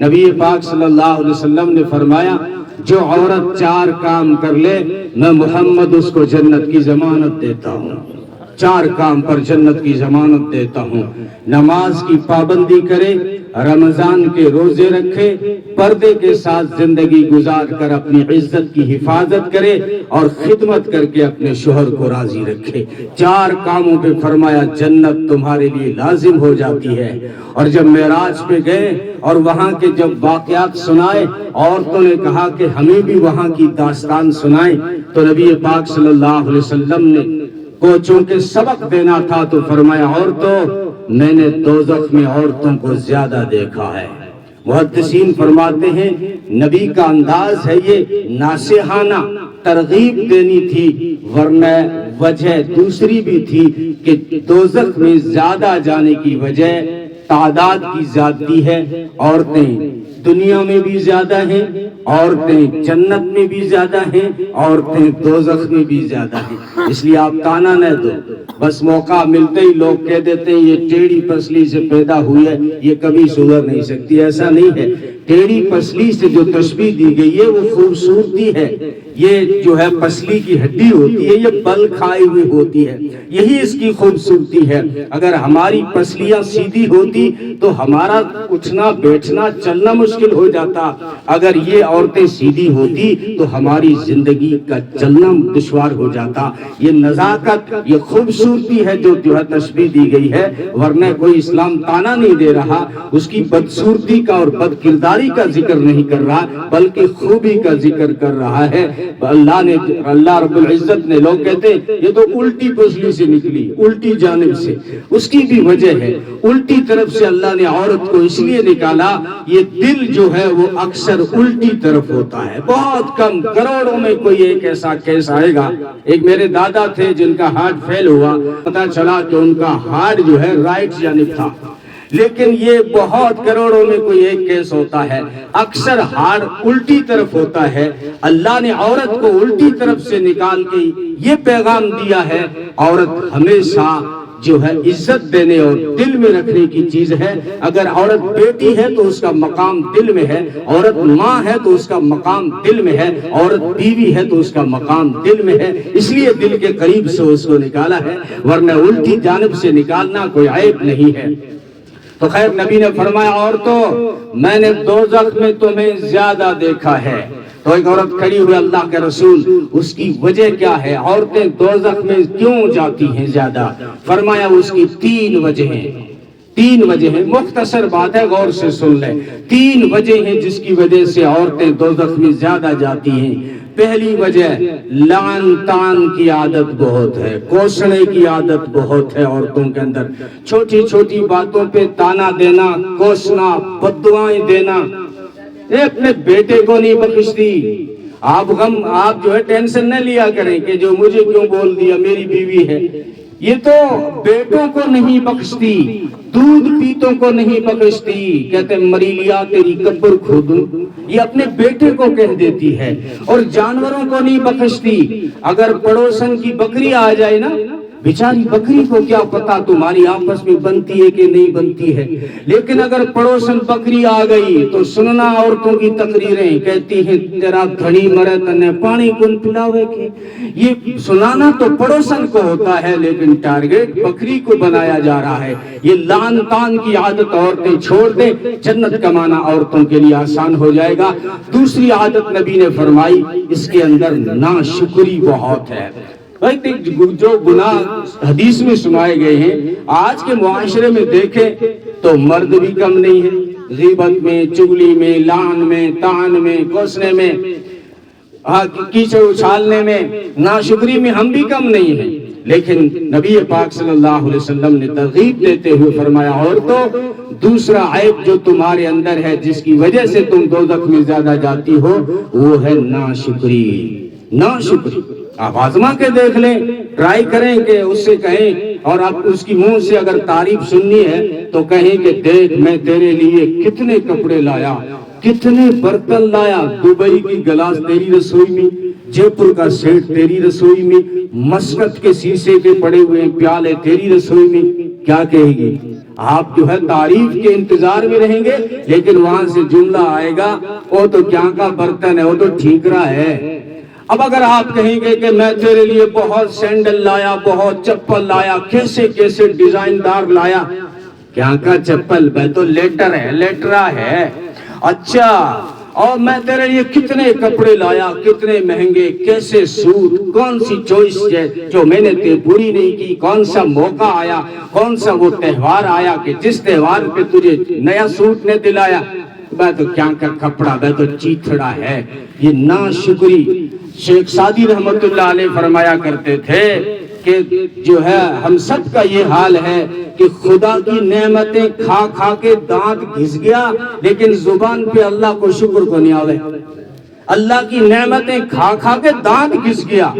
نبی پاک صلی اللہ علیہ وسلم نے فرمایا جو عورت 4 کام کر لے میں محمد اس کو جنت کی ضمانت دیتا ہوں، 4 کام پر جنت کی ضمانت دیتا ہوں۔ نماز کی پابندی کرے، رمضان کے روزے رکھے، پردے کے ساتھ زندگی گزار کر اپنی عزت کی حفاظت کرے اور خدمت کر کے اپنے شوہر کو راضی رکھے۔ 4 کاموں پہ فرمایا جنت تمہارے لیے لازم ہو جاتی ہے۔ اور جب معراج پہ گئے اور وہاں کے جب واقعات سنائے، عورتوں نے کہا کہ ہمیں بھی وہاں کی داستان سنائیں، تو نبی پاک صلی اللہ علیہ وسلم نے کو چونکہ سبق دینا تھا تو فرمایا عورتوں میں نے دوزخ میں عورتوں کو زیادہ دیکھا ہے۔ محدثین فرماتے ہیں نبی کا انداز ہے یہ ناصحانہ ترغیب دینی تھی، ورنہ وجہ دوسری بھی تھی کہ دوزخ میں زیادہ جانے کی وجہ تعداد کی زیادتی ہے۔ عورتیں دنیا میں بھی زیادہ ہیں، عورتیں جنت میں بھی زیادہ ہیں، عورتیں دوزخ میں بھی زیادہ ہیں۔ اس لیے آپ تانا نہ دو، بس موقع ملتے ہی لوگ کہہ دیتے ہیں یہ ٹیڑھی پسلی سے پیدا ہوئی ہے، یہ کبھی سدھر نہیں سکتی۔ ایسا نہیں ہے، ٹیڑھی پسلی سے جو تشبیہ دی گئی ہے وہ خوبصورتی ہے، یہ جو ہے پسلی کی ہڈی ہوتی ہے یہ بل کھائی ہوئی ہوتی ہے، یہی اس کی خوبصورتی ہے۔ اگر ہماری پسلیاں سیدھی ہوتی تو ہمارا اٹھنا بیٹھنا چلنا مشکل ہو جاتا، اگر یہ عورتیں سیدھی ہوتی تو ہماری زندگی کا چلنا دشوار ہو جاتا۔ یہ نزاکت، یہ خوبصورتی ہے جو ہے تشبیہ دی گئی ہے، ورنہ کوئی اسلام تانا نہیں دے رہا، اس کی بدصورتی کا اور بد کرداری کا ذکر نہیں کر رہا بلکہ خوبی کا ذکر کر رہا ہے۔ اللہ رب العزت نے، لوگ کہتے ہیں یہ تو الٹی پسلی سے نکلی، الٹی جانب سے، اس کی بھی وجہ ہے، الٹی طرف سے اللہ نے عورت کو اس لیے نکالا، یہ دل جو ہے وہ اکثر الٹی طرف ہوتا ہے، بہت کم کروڑوں میں کوئی ایک ایسا کیس آئے گا۔ ایک میرے دادا تھے جن کا ہارٹ فیل ہوا، پتا چلا کہ ان کا ہارٹ جو ہے رائٹ جانب تھا، لیکن یہ بہت کروڑوں میں کوئی ایک کیس ہوتا ہے، اکثر ہارٹ الٹی طرف ہوتا ہے۔ اللہ نے عورت کو الٹی طرف سے نکال کے یہ پیغام دیا ہے، عورت ہمیشہ جو ہے عزت دینے اور دل میں رکھنے کی چیز ہے۔ اگر عورت بیٹی ہے تو اس کا مقام دل میں ہے، عورت ماں ہے تو اس کا مقام دل میں ہے، عورت بیوی ہے تو اس کا مقام دل میں ہے، اس لیے دل کے قریب سے اس کو نکالا ہے، ورنہ الٹی جانب سے نکالنا کوئی عیب نہیں ہے۔ تو خیر نبی نے فرمایا عورتوں میں نے دوزخ میں تمہیں زیادہ دیکھا ہے۔ تو ایک عورت کھڑی ہوئی اللہ کے رسول اس کی وجہ کیا ہے، عورتیں دوزخ میں کیوں جاتی ہیں زیادہ؟ فرمایا اس کی 3 وجہ ہیں، 3 وجہ ہیں، مختصر بات ہے غور سے سن لیں۔ 3 وجہ ہیں جس کی وجہ سے عورتیں دوزخ میں زیادہ جاتی ہیں۔ پہلی وجہ لعن تان کی عادت بہت ہے، کوسنے کی عادت بہت ہے عورتوں کے اندر، چھوٹی چھوٹی باتوں پہ تانا دینا، کوسنا، بددعائیں دینا۔ اپنے بیٹے کو نہیں بخشتی، آپ جو ہے ٹینشن نہ لیا کریں کہ جو مجھے کیوں بول دیا، میری بیوی ہے، یہ تو بیٹوں کو نہیں بخشتی، دودھ پیتوں کو نہیں بخشتی، کہتے مری لیا تیری قبر کھودوں، یہ اپنے بیٹے کو کہہ دیتی ہے۔ اور جانوروں کو نہیں بخشتی، اگر پڑوسن کی بکری آ جائے نا، بیچاری بکری کو کیا پتا تمہاری آپس میں بنتی ہے کہ نہیں بنتی ہے، لیکن اگر پڑوسن بکری آ گئی تو سننا عورتوں کی تقریریں، کہتی ہیں تیرا دھڑی مرے تنے پانی کن پلاوے کے، یہ سنانا تو پڑوسن کو ہوتا ہے لیکن ٹارگٹ بکری کو بنایا جا رہا ہے۔ یہ لعن تان کی عادت عورتیں چھوڑ دیں، جنت کمانا عورتوں کے لیے آسان ہو جائے گا۔ دوسری عادت نبی نے فرمائی اس کے اندر ناشکری بہت ہے۔ جو گناہ حدیث میں سنائے گئے ہیں آج کے معاشرے میں دیکھیں تو مرد بھی کم نہیں ہے، غیبت میں، چغلی میں، لعن میں، طعن میں، کوسنے میں، کیچڑ اچھالنے میں، ناشکری میں ہم بھی کم نہیں ہیں۔ لیکن نبی پاک صلی اللہ علیہ وسلم نے ترغیب دیتے ہوئے فرمایا عورتوں دوسرا عیب جو تمہارے اندر ہے جس کی وجہ سے تم دوزخ میں زیادہ جاتی ہو وہ ہے ناشکری۔ ناشکری آپ آزما کے دیکھ لیں، ٹرائی کریں کہ اس سے کہیں، اور آپ اس کی منہ سے اگر تعریف سننی ہے تو کہیں کہ دیکھ میں تیرے لیے کتنے کپڑے لایا، کتنے برتن لایا، دبئی کی گلاس تیری رسوئی میں، جے پور کا سیٹ تیری رسوئی میں، مسکت کے شیشے کے پڑے ہوئے پیالے تیری رسوئی میں، کیا کہے گی؟ آپ جو ہے تعریف کے انتظار میں رہیں گے، لیکن وہاں سے جملہ آئے گا وہ تو کیا کا برتن ہے، وہ تو ٹھیکرا ہے۔ اب اگر آپ کہیں گے کہ میں تیرے لیے بہت سینڈل لایا، بہت چپل لایا، کیسے کیسے ڈیزائن دار لایا، کیا کا چپل، میں تو لیٹر ہے، لیٹرا ہے، اچھا، اور میں تیرے لیے کتنے کپڑے لایا، کتنے مہنگے، کیسے سوٹ، کون سی چوائس ہے جو میں نے پوری نہیں کی، کون سا موقع آیا، کون سا وہ تہوار آیا کہ جس تہوار پہ تجھے نیا سوٹ نے دلایا، میں تو کیا کا کپڑا، میں تو چیتھڑا ہے، یہ ناشکری۔ شیخ سعدی رحمت اللہ علیہ فرمایا کرتے تھے کہ جو ہے ہم سب کا یہ حال ہے کہ خدا کی نعمتیں کھا کھا کے دانت گھس گیا، لیکن زبان پہ اللہ کو شکر کو نہیں آوے۔ اللہ کی نعمتیں کھا کھا کے دانت گھس گیا،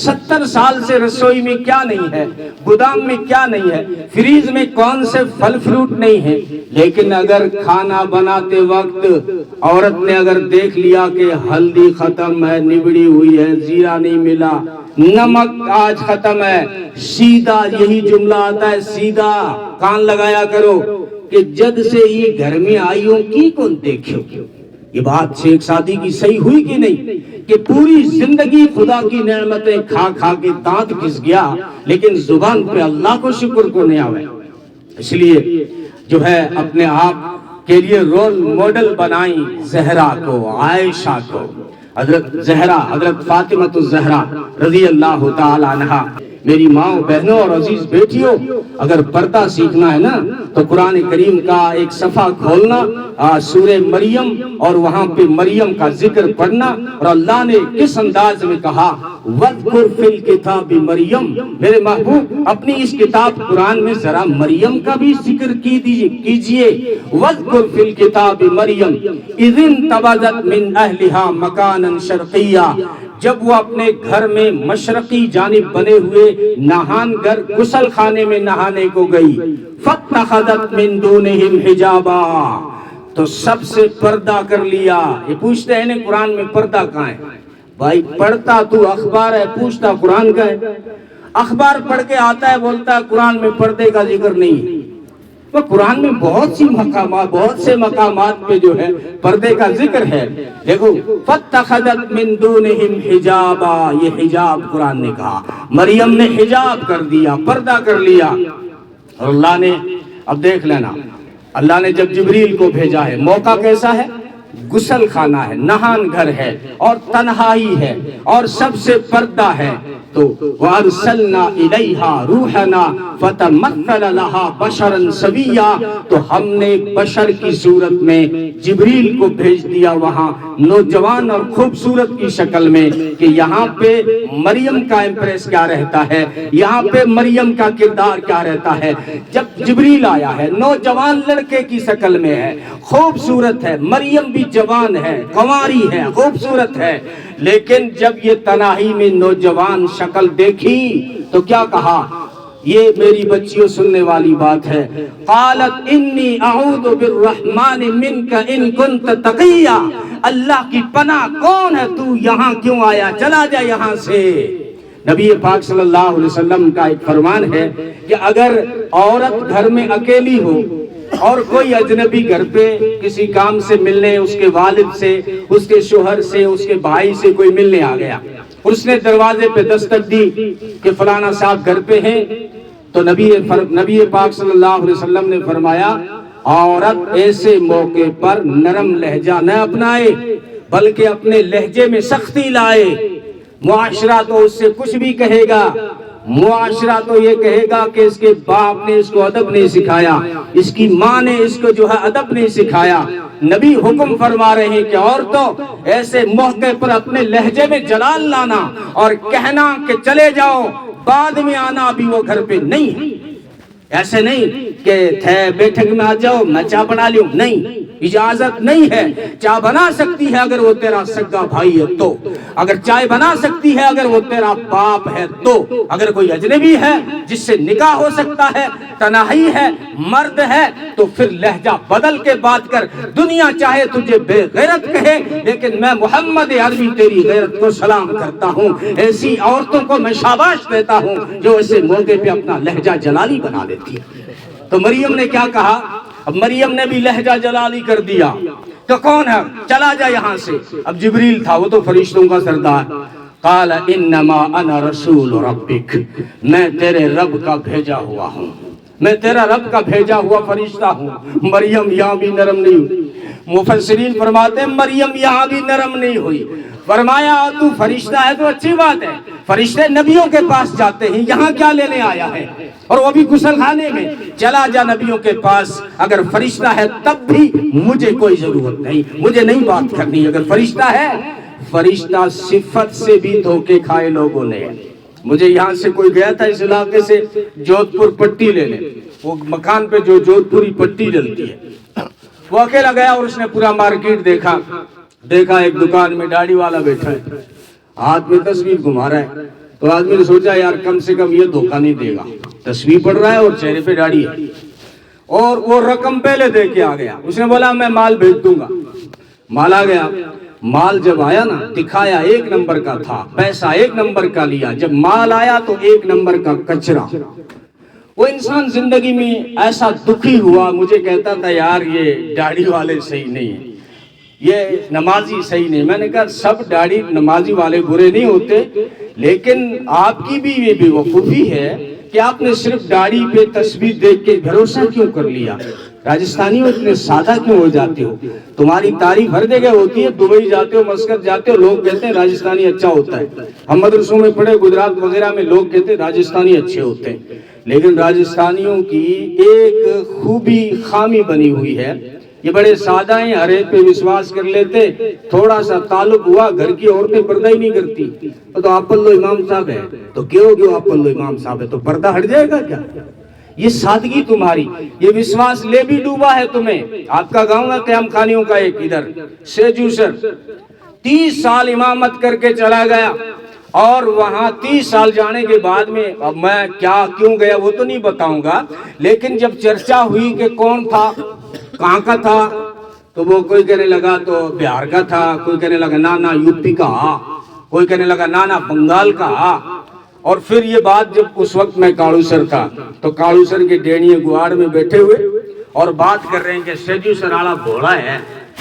70 سال سے رسوئی میں کیا نہیں ہے، گودام میں کیا نہیں ہے، فریز میں کون سے پھل فروٹ نہیں ہے، لیکن اگر کھانا بناتے وقت عورت نے اگر دیکھ لیا کہ ہلدی ختم ہے، نبڑی ہوئی ہے، زیرہ نہیں ملا، نمک آج ختم ہے، سیدھا یہی جملہ آتا ہے، سیدھا کان لگایا کرو کہ جد سے یہ گھر میں آئی ہوں کی کون دیکھو۔ یہ بات شیخ سعدی کی صحیح ہوئی کہ نہیں کہ پوری زندگی خدا کی نعمتیں کھا کھا کے دانت گھس گیا، لیکن زبان پہ اللہ کو شکر کو نہیں آوے۔ اس لیے جو ہے اپنے آپ کے لیے رول ماڈل بنائیں زہرا کو، عائشہ کو، حضرت زہرا، حضرت فاطمہ الزہرا رضی اللہ تعالی عنہا۔ میری ماں بہنوں اور عزیز بیٹیوں، اگر پردہ سیکھنا ہے نا تو قرآن کریم کا ایک صفحہ کھولنا، سورہ مریم، اور وہاں پہ مریم کا ذکر پڑھنا، اور اللہ نے کس انداز میں کہا، وَذْكُرْ فِي الْكِتَابِ مریم، میرے محبوب اپنی اس کتاب قرآن میں ذرا مریم کا بھی ذکر کیجئے۔ وَذْكُرْ فِي الْكِتَابِ مریم اِذِ انتبذت مِنْ أَهْلِهَا مَكَانًا شَرْقِيًّا، جب وہ اپنے گھر میں مشرقی جانب بنے ہوئے نہان گھر غسل خانے میں نہانے کو گئی، فَاتَّخَذَتْ مِن دُونِهِمْ حِجَابًا، تو سب سے پردہ کر لیا۔ یہ پوچھتے ہیں نا قرآن میں پردہ کہاں ہے؟ بھائی پڑھتا تو اخبار ہے، پوچھتا قرآن کا ہے۔ اخبار پڑھ کے آتا ہے بولتا ہے قرآن میں پردے کا ذکر نہیں ہے۔ وہ قرآن میں بہت سی مقامات، بہت سے مقامات پہ جو ہے پردے کا ذکر ہے۔ دیکھو فَاتَّخَذَتْ مِن دُونِهِمْ حِجَابًا، یہ حجاب قرآن نے کہا، مریم نے حجاب کر دیا، پردہ کر لیا۔ اور اللہ نے، اب دیکھ لینا، اللہ نے جب جبریل کو بھیجا ہے، موقع کیسا ہے؟ غسل خانہ ہے، نہان گھر ہے، اور تنہائی ہے، اور سب سے پردہ ہے، تو وَأَرْسَلْنَا إِلَيْهَا رُوحَنَا فَتَمَثَّلَ لَهَا بَشَرًا سَوِيًّا، تو ہم نے بشر کی صورت میں جبریل کو بھیج دیا وہاں نوجوان اور خوبصورت کی شکل میں، کہ یہاں پہ مریم کا امپریس کیا رہتا ہے، یہاں پہ مریم کا کردار کیا رہتا ہے۔ جب جبریل آیا ہے، نوجوان لڑکے کی شکل میں ہے، خوبصورت ہے، مریم بھی جوان ہے، کنواری ہے، خوبصورت ہے، لیکن جب یہ تنہائی میں نوجوان شکل دیکھی تو کیا کہا؟ یہ میری بچیوں سننے والی بات ہے، قالت انی اعوذ بالرحمن منک ان کنت تقیا، اللہ کی پناہ، کون ہے تو، یہاں کیوں آیا، چلا جا یہاں سے۔ نبی پاک صلی اللہ علیہ وسلم کا ایک فرمان ہے کہ اگر عورت گھر میں اکیلی ہو اور کوئی اجنبی گھر پہ کسی کام سے ملنے، اس کے والد سے، اس کے شوہر سے، اس کے بھائی سے کوئی ملنے آ گیا، اس نے دروازے پہ دستک دی کہ فلانا صاحب گھر پہ ہیں، تو نبی پاک صلی اللہ علیہ وسلم نے فرمایا عورت ایسے موقع پر نرم لہجہ نہ اپنائے بلکہ اپنے لہجے میں سختی لائے۔ معاشرہ تو اس سے کچھ بھی کہے گا، معاشرہ تو یہ کہے گا کہ اس کے باپ نے اس کو ادب نہیں سکھایا، اس کی ماں نے اس کو جو ہے ادب نہیں سکھایا۔ نبی حکم فرما رہے ہیں کہ عورتوں ایسے موقع پر اپنے لہجے میں جلال لانا اور کہنا کہ چلے جاؤ، بعد میں آنا، ابھی وہ گھر پہ نہیں ہے۔ ایسے نہیں کہ تھے بیٹھک میں آ جاؤ میں چائے بنا لوں، نہیں، اجازت نہیں ہے۔ چائے بنا سکتی ہے اگر وہ تیرا سگا بھائی ہے تو، اگر چائے بنا سکتی ہے اگر وہ تیرا باپ ہے تو، اگر کوئی اجنبی ہے جس سے نکاح ہو سکتا ہے، تنہائی ہے، مرد ہے، تو پھر لہجہ بدل کے بات کر۔ دنیا چاہے تجھے بے غیرت کہے، لیکن میں محمد عربی تیری غیرت کو سلام کرتا ہوں۔ ایسی عورتوں کو میں شاباش دیتا ہوں جو ایسے موقع پہ اپنا لہجہ جلالی بنا دیتی ہے۔ تو مریم نے کیا کہا؟ اب مریم نے بھی لہجہ جلالی کر دیا کہ کون ہے، چلا جا یہاں سے۔ اب جبریل تھا، وہ تو فرشتوں کا سردار۔ قال انما انا رسول ربک، میں تیرے رب کا بھیجا ہوا ہوں، میں تیرا رب کا بھیجا ہوا فرشتہ ہوں۔ مریم یہاں بھی نرم نہیں ہوئی۔ مفسرین فرماتے ہیں مریم یہاں بھی نرم نہیں ہوئی۔ فرمایا تو فرشتہ ہے تو اچھی بات ہے، فرشتے نبیوں کے پاس جاتے ہیں، یہاں کیا لینے آیا ہے؟ اور وہ بھی غسل خانے میں۔ چلا جا نبیوں کے پاس، اگر فرشتہ ہے تب بھی مجھے کوئی ضرورت نہیں، مجھے نہیں بات کرنی۔ اگر فرشتہ ہے، فرشتہ صفت سے بھی دھوکے کھائے لوگوں نے۔ مجھے یہاں سے کوئی گیا تھا اس علاقے سے جودھ پور پٹی لینے، وہ مکان پہ جو جودھ پوری پٹی ڈلتی ہے، وہ اکیلا گیا اور اس نے پورا مارکیٹ دیکھا ایک دکان میں داڑھی والا بیٹھا ہے، ہاتھ میں تصویر گھما رہا ہے۔ تو آدمی نے سوچا یار کم سے کم یہ دھوکہ نہیں دے گا، تصویر پڑھ رہا ہے اور چہرے پہ داڑھی ہے، اور وہ رقم پہلے دے کے آ گیا۔ اس نے بولا میں مال بھیج دوں گا۔ مال آ گیا، مال جب آیا نا دکھایا 1 نمبر کا تھا، پیسہ 1 نمبر کا لیا، جب مال آیا تو 1 نمبر کا کچرا۔ وہ انسان زندگی میں ایسا دکھی ہوا، مجھے کہتا تھا یار یہ داڑھی والے صحیح نہیں ہیں، یہ نمازی صحیح نہیں۔ میں نے کہا سب داڑھی نمازی والے برے نہیں ہوتے، لیکن آپ کی بھی یہ بیوقوفی ہے کہ آپ نے صرف داڑھی پہ تصویر دیکھ کے بھروسہ کیوں کر لیا؟ راجستھانیوں اتنے سادہ کیوں ہو جاتے ہو؟ تمہاری تعریف ہر جگہ ہوتی ہے، دبئی جاتے ہو، مسقط جاتے ہو، لوگ کہتے ہیں راجستھانی اچھا ہوتا ہے۔ ہم مدرسوں میں پڑھے گجرات وغیرہ میں، لوگ کہتے ہیں راجستھانی اچھے ہوتے ہیں، لیکن راجستھانیوں کی ایک خوبی خامی بنی ہوئی ہے، یہ بڑے سادہ ہیں، ہر ایک پہ وشواس کر لیتے، تھوڑا سا تعلق ہوا گھر کی عورتیں پردہ ہی نہیں کرتی۔ تو آپ پلو امام صاحب ہے تو کیوں آپ پلو امام صاحب ہے تو پردہ ہٹ جائے گا کیا؟ یہ سادگی تمہاری، یہ وشواس لے بھی ڈوبا ہے تمہیں۔ آپ کا گاؤں ہے قیام خانیوں کا ایک ادھر سیجو سر، 30 سال امامت کر کے چلا گیا، اور وہاں 30 سال جانے کے بعد میں، اب میں کیوں گیا وہ تو نہیں بتاؤں گا، لیکن جب چرچا ہوئی کہ کون تھا، کہاں کا تھا، تو وہ کوئی کہنے لگا تو بہار کا تھا، کوئی کہنے لگا نا یو پی کا، کوئی کہنے لگا نا بنگال کا۔ اور پھر یہ بات جب اس وقت میں کاڑو سر تھا تو کاڑو سر کے ڈینیے گوار میں بیٹھے ہوئے اور بات کر رہے ہیں کہ سیجو سر آڑا بھوڑا ہے،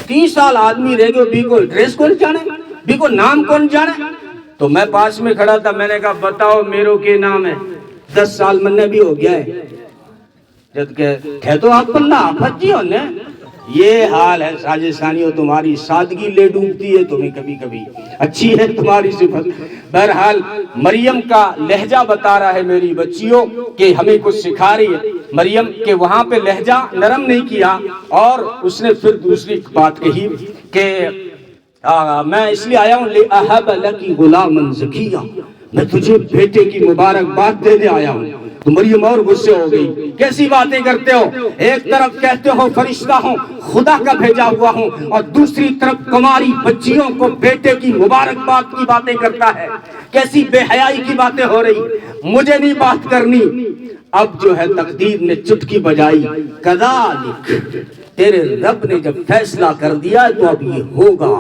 30 سال آدمی رہ گئے، بھی کو ایڈریس کون جانے، بھی کو نام کون جانے۔ تو میں پاس میں کھڑا تھا، میں نے کہا بتاؤ میرو کے نام ہے، 10 سال من نے بھی ہو گیا ہے، جب کہ تو آپ اللہ آفت جی ہونے۔ یہ حال ہے راجستھانیوں، تمہاری سادگی لے ڈوبتی ہے تمہیں، کبھی کبھی اچھی ہے تمہاری صفت۔ بہرحال مریم کا لہجہ بتا رہا ہے میری بچیوں کہ ہمیں کچھ سکھا رہی ہے مریم کہ وہاں پہ لہجہ نرم نہیں کیا، اور اس نے پھر دوسری بات کہی کہ میں اس لیے آیا ہوں لِأَهَبَ لَكِ غُلَامًا زَكِيًّا، میں تجھے بیٹے کی مبارکباد دینے آیا ہوں۔ تو مریم اور غصے ہو گئی، کیسی باتیں کرتے ہو؟ ایک طرف کہتے ہو فرشتہ ہوں، خدا کا بھیجا ہوا ہوں، اور دوسری طرف کماری بچیوں کو بیٹے کی مبارکباد کی باتیں کرتا ہے، کیسی بے حیائی کی باتیں ہو رہی، مجھے نہیں بات کرنی۔ اب جو ہے تقدیر نے چٹکی بجائی، کذالک، تیرے رب نے جب فیصلہ کر دیا تو اب یہ ہوگا۔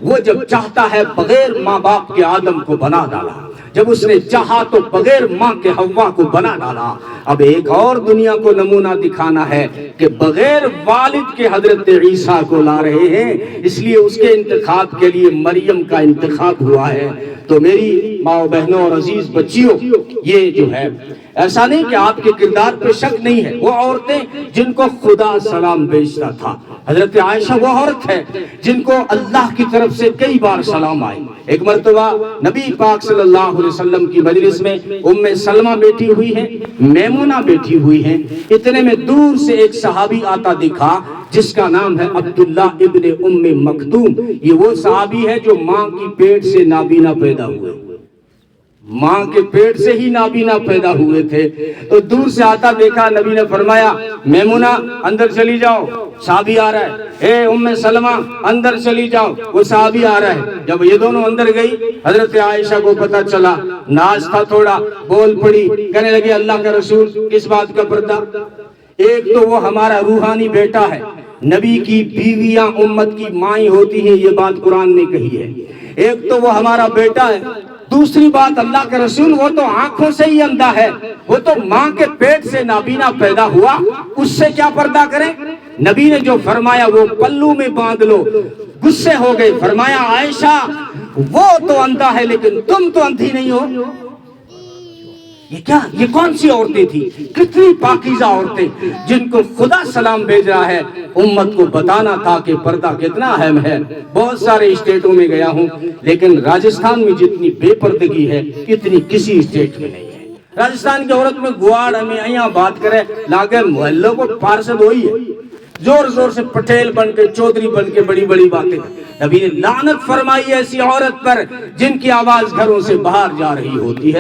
وہ جب چاہتا ہے بغیر ماں باپ کے آدم کو بنا ڈالا، جب اس نے چاہا تو بغیر ماں کے حوا کو بنا ڈالا، اب ایک اور دنیا کو نمونہ دکھانا ہے کہ بغیر والد کے حضرت عیسیٰ کو لا رہے ہیں، اس لیے اس کے انتخاب کے لیے مریم کا انتخاب ہوا ہے۔ تو میری ماں بہنوں اور عزیز بچیوں، یہ جو ہے ایسا نہیں کہ آپ کے کردار پہ شک نہیں ہے، وہ عورتیں جن کو خدا سلام بھیجتا تھا، حضرت عائشہ وہ عورت ہے جن کو اللہ کی طرف سے کئی بار سلام آئے۔ ایک مرتبہ نبی پاک صلی اللہ علیہ وسلم کی مجلس میں سلمہ بیٹھی ہوئی ہیں، میمونہ بیٹھی ہوئی ہیں، اتنے میں دور سے ایک صحابی آتا دکھا جس کا نام ہے عبداللہ ابن مکتوم۔ یہ وہ صحابی ہے جو ماں کی پیٹ سے نابینا پیدا ہوئے، ماں کے پیٹ سے ہی نابینا پیدا ہوئے تھے۔ تو دور سے آتا دیکھا، نبی نے فرمایا میمونہ اندر چلی جاؤ، صحابی آ رہا ہے، اے سلمہ اندر چلی جاؤ، وہ صحابی آ رہا ہے۔ جب یہ دونوں اندر گئی، حضرت عائشہ کو پتہ چلا، ناز تھا تھوڑا، بول پڑی، کہنے لگی اللہ کا رسول کس بات کا پردہ؟ ایک تو وہ ہمارا روحانی بیٹا ہے، نبی کی بیویاں امت کی مائیں ہوتی ہیں، یہ بات قرآن نے کہی ہے۔ ایک تو وہ ہمارا بیٹا ہے، دوسری بات اللہ کے رسول وہ تو آنکھوں سے ہی اندھا ہے، وہ تو ماں کے پیٹ سے نابینا پیدا ہوا، اس سے کیا پردہ کریں؟ نبی نے جو فرمایا وہ پلو میں باندھ لو۔ غصے ہو گئے، فرمایا عائشہ وہ تو اندھا ہے لیکن تم تو اندھی نہیں ہو۔ یہ کیا، یہ کون سی عورتیں تھی؟ کتنی پاکیزہ عورتیں جن کو خدا سلام بھیج رہا ہے امت کو بتانا تھا کہ پردہ کتنا اہم ہے۔ بہت سارے اسٹیٹوں میں گیا ہوں لیکن راجستھان میں جتنی بے پردگی ہے اتنی کسی اسٹیٹ میں نہیں ہے۔ راجستھان کی عورت میں گواڑ ہمیں یہاں بات کرے لاگے محلوں کو پارشد ہوئی ہے، زور زور سے پٹیل بن کے چودھری بن کے بڑی بڑی باتیں۔ نبی نے لعنت فرمائی ایسی عورت پر جن کی آواز گھروں سے باہر جا رہی ہوتی ہے۔